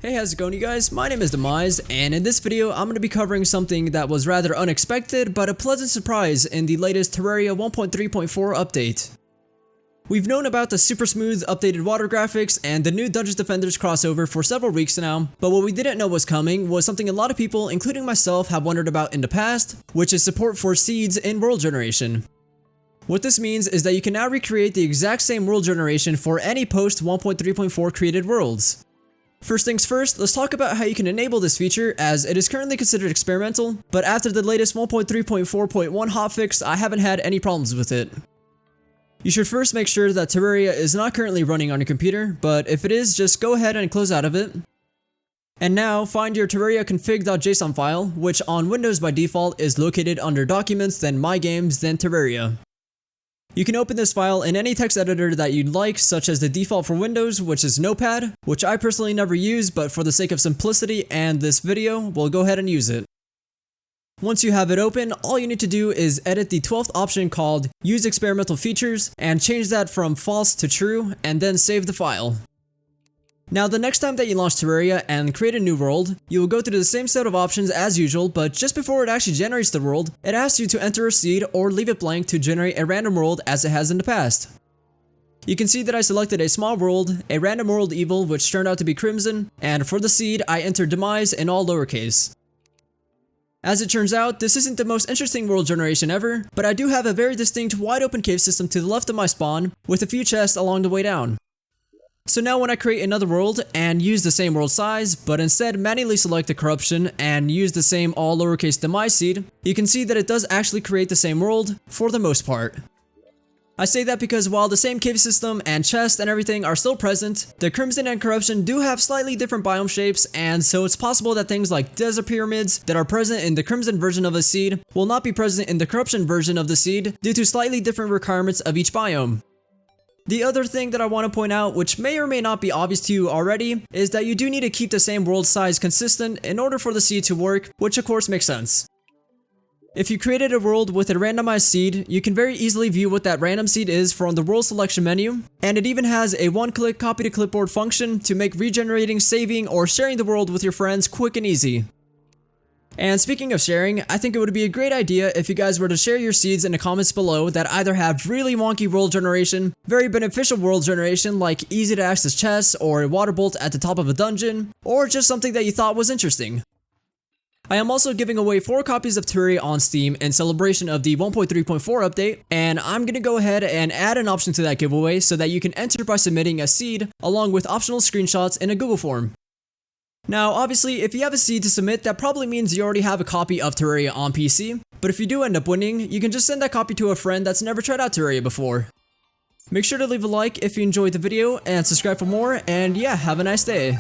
Hey, how's it going, you guys? My name is Demize, and in this video I'm going to be covering something that was rather unexpected but a pleasant surprise in the latest Terraria 1.3.4 update. We've known about the super smooth updated water graphics and the new Dungeons Defenders crossover for several weeks now, but what we didn't know was coming was something a lot of people, including myself, have wondered about in the past, which is support for seeds in world generation. What this means is that you can now recreate the exact same world generation for any post 1.3.4 created worlds. First things first, let's talk about how you can enable this feature, as it is currently considered experimental, but after the latest 1.3.4.1 hotfix, I haven't had any problems with it. You should first make sure that Terraria is not currently running on your computer, but if it is, just go ahead and close out of it. And now, find your Terraria config.json file, which on Windows by default is located under Documents, then My Games, then Terraria. You can open this file in any text editor that you'd like, such as the default for Windows, which is Notepad, which I personally never use, but for the sake of simplicity and this video, we'll go ahead and use it. Once you have it open, all you need to do is edit the 12th option called Use Experimental Features and change that from false to true, and then save the file. Now, the next time that you launch Terraria and create a new world, you will go through the same set of options as usual, but just before it actually generates the world, it asks you to enter a seed or leave it blank to generate a random world as it has in the past. You can see that I selected a small world, a random world evil which turned out to be Crimson, and for the seed I entered demize in all lowercase. As it turns out, this isn't the most interesting world generation ever, but I do have a very distinct wide open cave system to the left of my spawn, with a few chests along the way down. So now when I create another world and use the same world size, but instead manually select the corruption and use the same all lowercase demize seed, you can see that it does actually create the same world, for the most part. I say that because while the same cave system and chest and everything are still present, the Crimson and Corruption do have slightly different biome shapes, and so it's possible that things like desert pyramids that are present in the Crimson version of a seed will not be present in the Corruption version of the seed due to slightly different requirements of each biome. The other thing that I want to point out, which may or may not be obvious to you already, is that you do need to keep the same world size consistent in order for the seed to work, which of course makes sense. If you created a world with a randomized seed, you can very easily view what that random seed is from the world selection menu, and it even has a one-click copy to clipboard function to make regenerating, saving, or sharing the world with your friends quick and easy. And speaking of sharing, I think it would be a great idea if you guys were to share your seeds in the comments below that either have really wonky world generation, very beneficial world generation like easy to access chests or a water bolt at the top of a dungeon, or just something that you thought was interesting. I am also giving away 4 copies of Terraria on Steam in celebration of the 1.3.4 update, and I'm gonna go ahead and add an option to that giveaway so that you can enter by submitting a seed along with optional screenshots in a Google form. Now, obviously, if you have a seed to submit, that probably means you already have a copy of Terraria on PC, but if you do end up winning, you can just send that copy to a friend that's never tried out Terraria before. Make sure to leave a like if you enjoyed the video, and subscribe for more, and yeah, have a nice day.